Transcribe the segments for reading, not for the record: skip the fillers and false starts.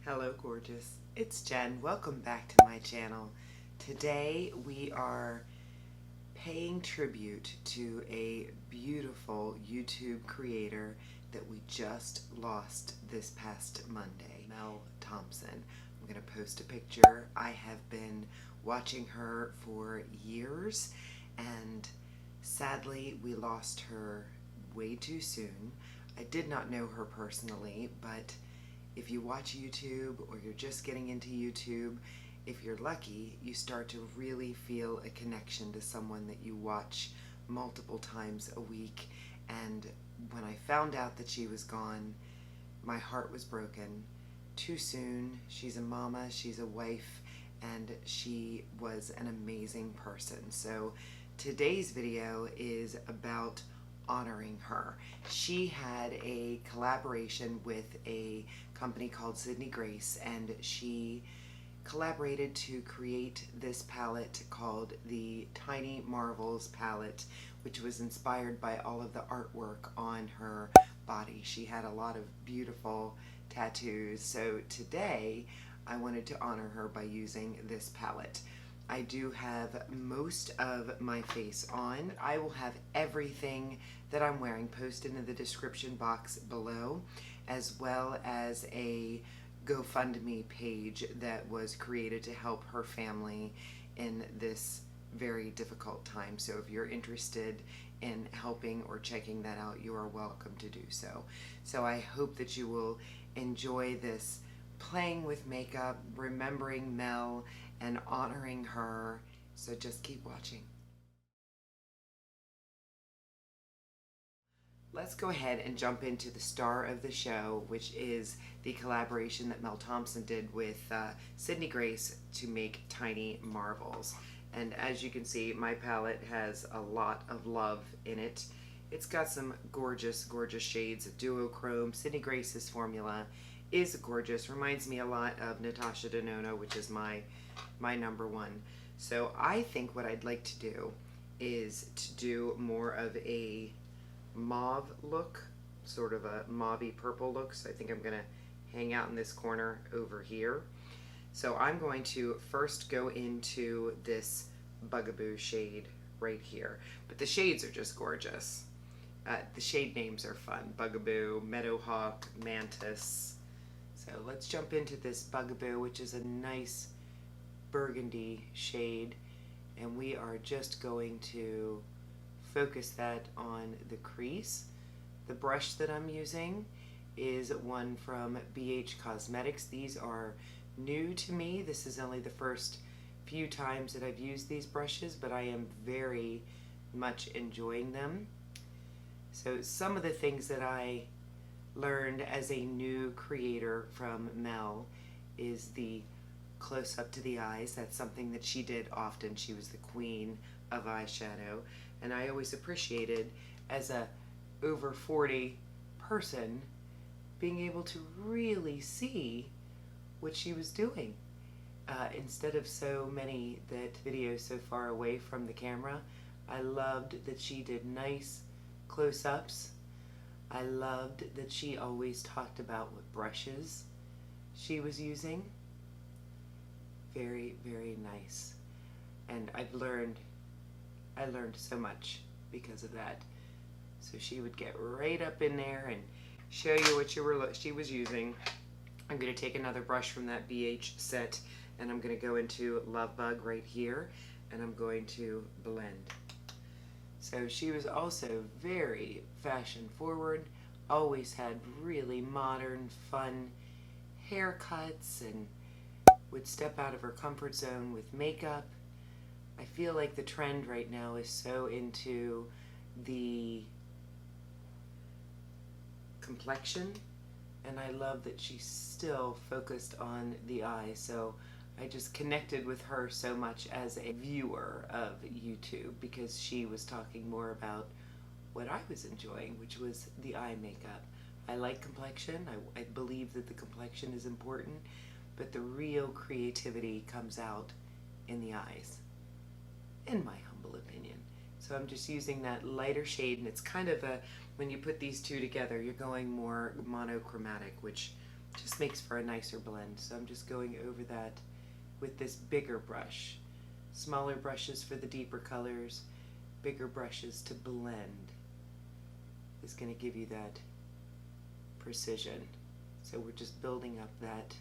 Hello gorgeous, it's Jen. Welcome back to my channel. Today we are paying tribute to a beautiful YouTube creator that we just lost this past Monday, Mel Thompson. I'm going to post a picture. I have been watching her for years and sadly we lost her way too soon. I did not know her personally, but if you watch YouTube or you're just getting into YouTube, if you're lucky, you start to really feel a connection to someone that you watch multiple times a week. And when I found out that she was gone, my heart was broken. Too soon. She's a mama, she's a wife, and she was an amazing person. So today's video is about honoring her. She had a collaboration with a company called Sydney Grace, and she collaborated to create this palette called the Tiny Marvels palette, which was inspired by all of the artwork on her body. She had a lot of beautiful tattoos, so today I wanted to honor her by using this palette. I do have most of my face on. I will have everything that I'm wearing posted in the description box below, as well as a GoFundMe page that was created to help her family in this very difficult time. So if you're interested in helping or checking that out, you are welcome to do so. So I hope that you will enjoy this playing with makeup, remembering Mel, and honoring her. So just keep watching. Let's go ahead and jump into the star of the show, which is the collaboration that Mel Thompson did with Sydney Grace to make Tiny Marvels. And as you can see, my palette has a lot of love in it. It's got some gorgeous, gorgeous shades of duochrome. Sydney Grace's formula is gorgeous. Reminds me a lot of Natasha Denona, which is my number one. So I think what I'd like to do is to do more of a mauve look, sort of a mauvey purple look. So I think I'm gonna hang out in this corner over here. So I'm going to first go into this Bugaboo shade right here, but the shades are just gorgeous. The shade names are fun: Bugaboo, Meadowhawk, Mantis. So let's jump into this Bugaboo, which is a nice burgundy shade, and we are just going to focus that on the crease. The brush that I'm using is one from BH Cosmetics. These are new to me. This is only the first few times that I've used these brushes, but I am very much enjoying them. So some of the things that I learned as a new creator from Mel is the close up to the eyes. That's something that she did often. She was the queen of eyeshadow, and I always appreciated, as a over 40 person, being able to really see what she was doing. Instead of so many videos so far away from the camera, I loved that she did nice close-ups. I loved that she always talked about what brushes she was using. Very, very nice. And I learned so much because of that. So she would get right up in there and show you what she was using. I'm going to take another brush from that BH set, and I'm going to go into Love Bug right here, and I'm going to blend. So she was also very fashion forward, always had really modern, fun haircuts, and would step out of her comfort zone with makeup. I feel like the trend right now is so into the complexion, and I love that she's still focused on the eye. So I just connected with her so much as a viewer of YouTube, because she was talking more about what I was enjoying, which was the eye makeup. I like complexion. I believe that the complexion is important, but the real creativity comes out in the eyes, in my humble opinion. So I'm just using that lighter shade, and it's kind of a, when you put these two together, you're going more monochromatic, which just makes for a nicer blend. So I'm just going over that with this bigger brush. Smaller brushes for the deeper colors, bigger brushes to blend is going to give you that precision. So we're just building up that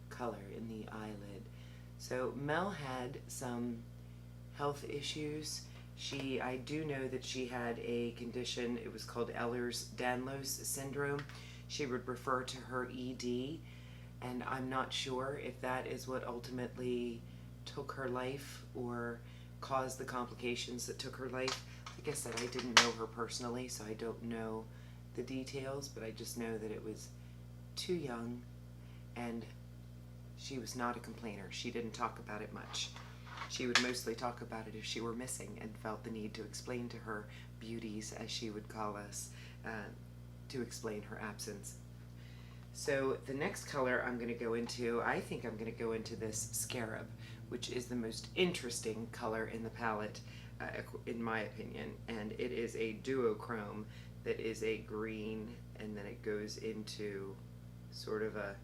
color in the eyelid. So Mel had some health issues. I do know that she had a condition, it was called Ehlers-Danlos syndrome. She would refer to her ED, and I'm not sure if that is what ultimately took her life or caused the complications that took her life. Like I said, I didn't know her personally, so I don't know the details, but I just know that it was too young, and she was not a complainer. She didn't talk about it much. She would mostly talk about it if she were missing and felt the need to explain to her beauties, as she would call us, to explain her absence. So the next color I'm going to go into, I think I'm going to go into this Scarab, which is the most interesting color in the palette, in my opinion. And it is a duochrome that is a green, and then it goes into sort of a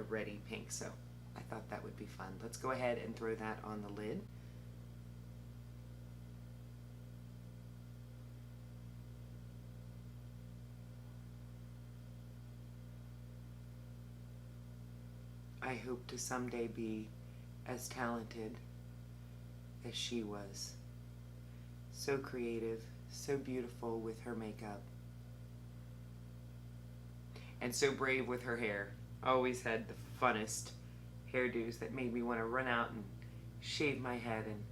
reddy pink. So I thought that would be fun. Let's go ahead and throw that on the lid. I hope to someday be as talented as she was. So creative, so beautiful with her makeup, and so brave with her hair. Always had the funnest hairdos that made me want to run out and shave my head and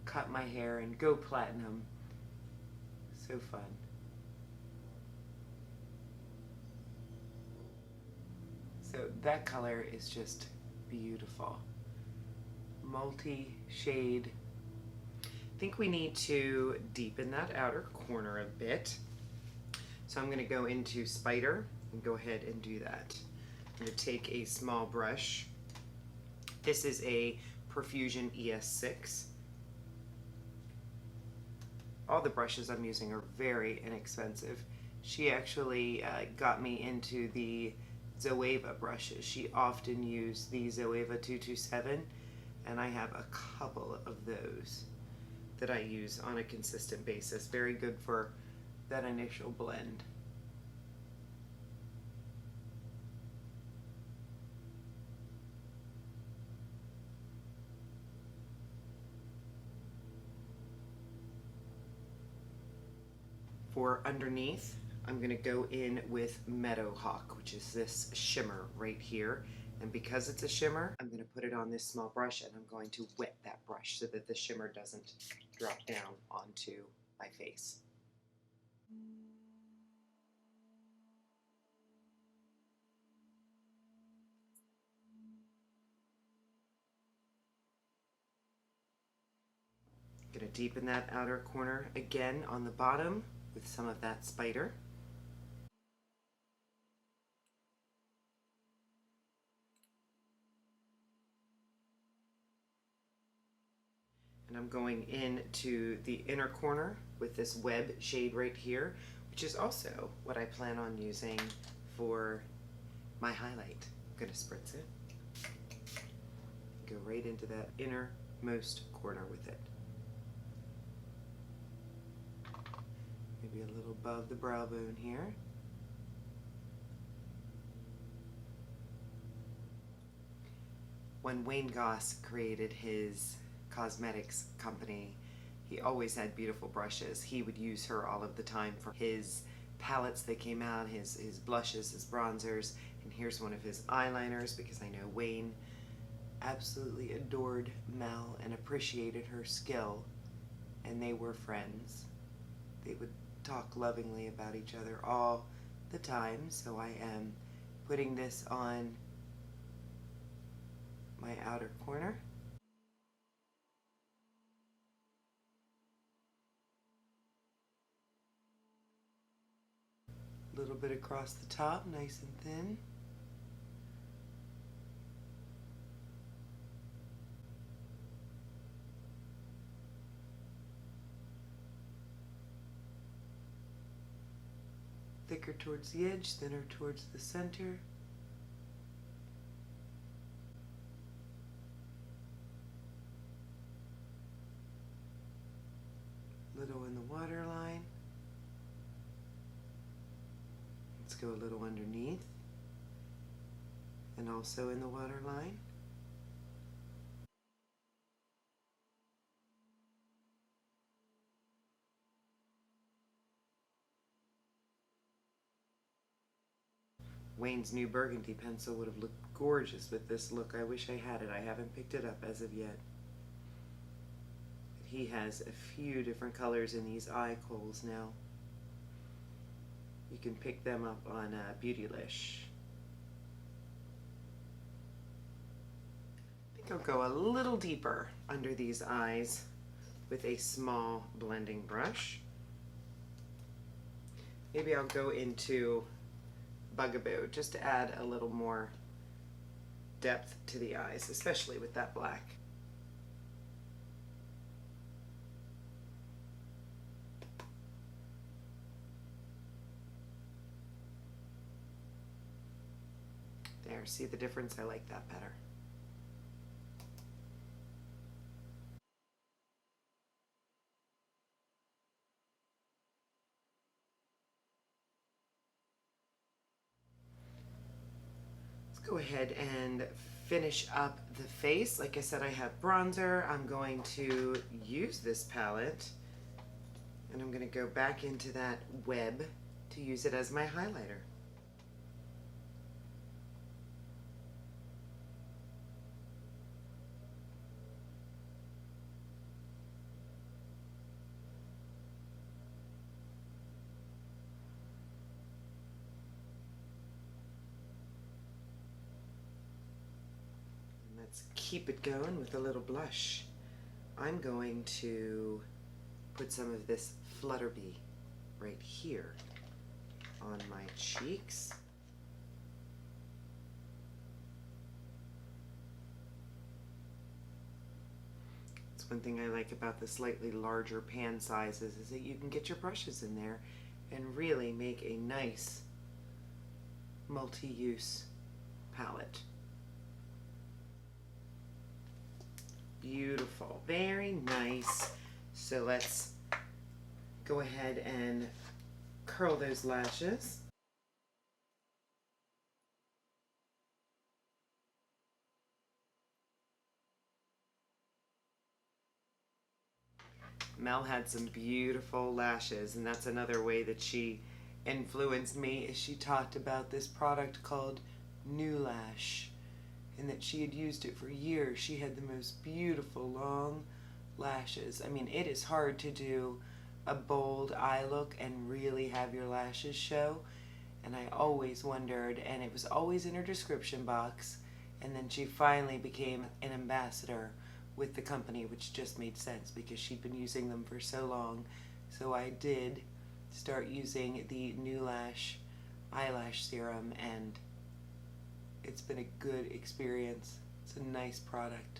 cut my hair and go platinum. So fun. So that color is just beautiful. Multi-shade. I think we need to deepen that outer corner a bit. So I'm going to go into Spider and go ahead and do that. I'm going to take a small brush. This is a Profusion ES6. All the brushes I'm using are very inexpensive. She actually got me into the Zoeva brushes. She often used the Zoeva 227, and I have a couple of those that I use on a consistent basis. Very good for that initial blend. For underneath, I'm going to go in with Meadowhawk, which is this shimmer right here. And because it's a shimmer, I'm going to put it on this small brush, and I'm going to wet that brush so that the shimmer doesn't drop down onto my face. Going to deepen that outer corner again on the bottom with some of that Spider. And I'm going into the inner corner with this web shade right here, which is also what I plan on using for my highlight. I'm going to spritz it. Go right into that innermost corner with it. Maybe a little above the brow bone here. When Wayne Goss created his cosmetics company, he always had beautiful brushes. He would use her all of the time for his palettes that came out, his blushes, his bronzers, and here's one of his eyeliners, because I know Wayne absolutely adored Mel and appreciated her skill, and they were friends. They would talk lovingly about each other all the time. So I am putting this on my outer corner. A little bit across the top, nice and thin. The towards the edge, thinner towards the center. Little in the waterline. Let's go a little underneath and also in the waterline. Wayne's new burgundy pencil would have looked gorgeous with this look. I wish I had it. I haven't picked it up as of yet. He has a few different colors in these eye koals now. You can pick them up on Beautylish. I think I'll go a little deeper under these eyes with a small blending brush. Maybe I'll go into Bugaboo just to add a little more depth to the eyes, especially with that black. There, see the difference? I like that better. Go ahead and finish up the face. Like I said, I have bronzer. I'm going to use this palette and I'm going to go back into that web to use it as my highlighter. Let's keep it going with a little blush. I'm going to put some of this Flutterby right here on my cheeks. It's one thing I like about the slightly larger pan sizes is that you can get your brushes in there and really make a nice multi-use palette. Beautiful, very nice. So let's go ahead and curl those lashes. Mel had some beautiful lashes, and that's another way that she influenced me, is she talked about this product called New Lash, and that she had used it for years. She had the most beautiful long lashes. I mean, it is hard to do a bold eye look and really have your lashes show, and I always wondered, and it was always in her description box, and then she finally became an ambassador with the company, which just made sense because she'd been using them for so long. So I did start using the New Lash eyelash serum, and it's been a good experience. It's a nice product.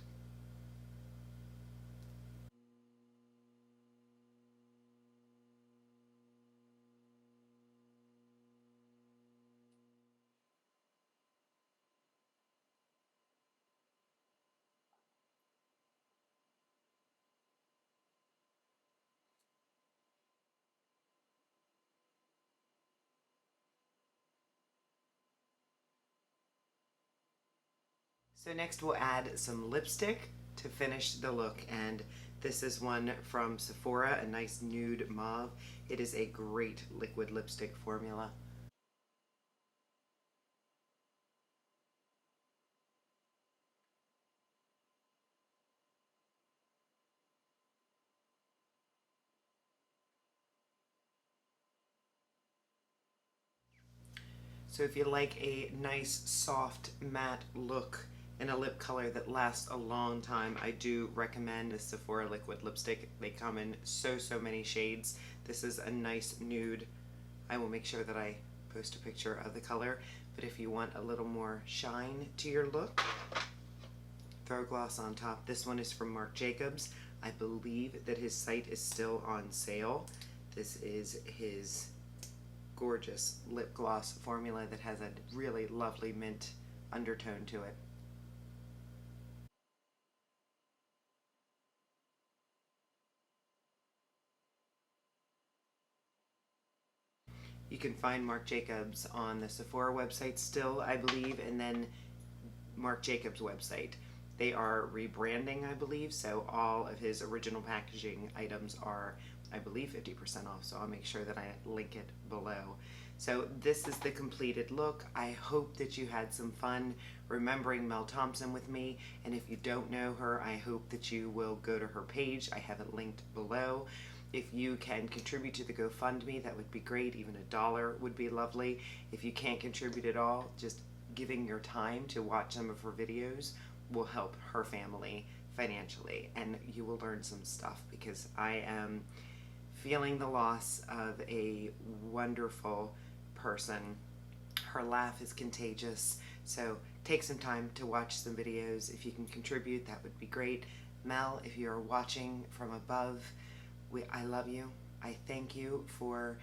So next we'll add some lipstick to finish the look, and this is one from Sephora, a nice nude mauve. It is a great liquid lipstick formula. So if you like a nice soft matte look and a lip color that lasts a long time, I do recommend the Sephora liquid lipstick. They come in so many shades. This is a nice nude. I will make sure that I post a picture of the color, but if you want a little more shine to your look, throw gloss on top. This one is from Marc Jacobs. I believe that his site is still on sale. This is his gorgeous lip gloss formula that has a really lovely mint undertone to it. You can find Marc Jacobs on the Sephora website still, I believe, and then Marc Jacobs website. They are rebranding, I believe, so all of his original packaging items are, I believe, 50% off, so I'll make sure that I link it below. So this is the completed look. I hope that you had some fun remembering Mel Thompson with me, and if you don't know her, I hope that you will go to her page. I have it linked below. If you can contribute to the GoFundMe, that would be great. Even $1 would be lovely. If you can't contribute at all, just giving your time to watch some of her videos will help her family financially, and you will learn some stuff, because I am feeling the loss of a wonderful person. Her laugh is contagious, so take some time to watch some videos. If you can contribute, that would be great. Mel, if you're watching from above, I love you. I thank you for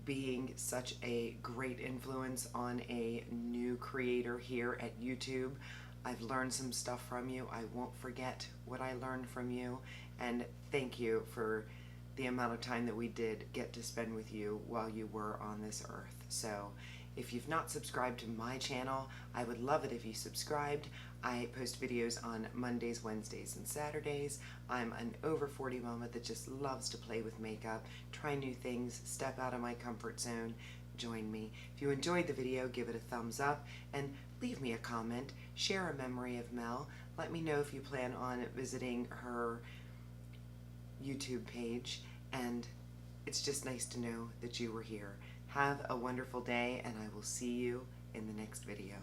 being such a great influence on a new creator here at YouTube. I've learned some stuff from you. I won't forget what I learned from you, and thank you for the amount of time that we did get to spend with you while you were on this earth. So if you've not subscribed to my channel, I would love it if you subscribed. I post videos on Mondays, Wednesdays, and Saturdays. I'm an over 40 mama that just loves to play with makeup, try new things, step out of my comfort zone. Join me. If you enjoyed the video, give it a thumbs up and leave me a comment. Share a memory of Mel. Let me know if you plan on visiting her YouTube page, and it's just nice to know that you were here. Have a wonderful day, and I will see you in the next video.